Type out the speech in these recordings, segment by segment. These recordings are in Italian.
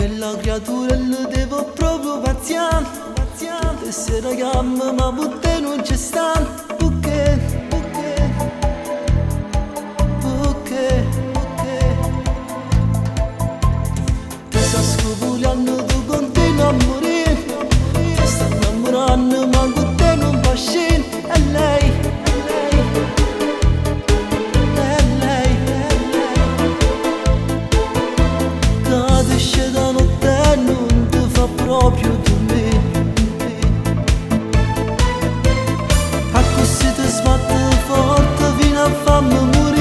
Che la creatura le devo proprio pazziare. Tutte sera chiama ma putte non ci stanno. Perché ti sta scopugliando, tu continui a morire. Ti sta innamorando ma con te non va scene. È lei, è lei, è lei, è lei. Che esce da notte e non ti fa proprio dormire. A così ti sbatte forte fino a farmi morire.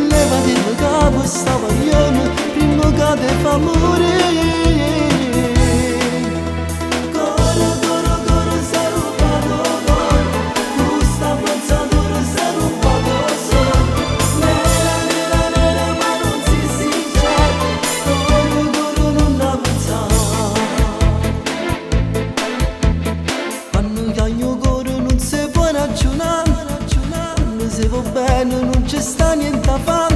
Levati il capo e sta pagliando prima che te fa morire. Corro, corro, corro, sei rubato d'oro. Tu sta avanzando, sei rubato solo. Nera, nera, nera, ma non si sincera. Corro, corro, non la pensare. Quando cagno corro non si può ragionare. Se va bene non c'è sta niente a fare.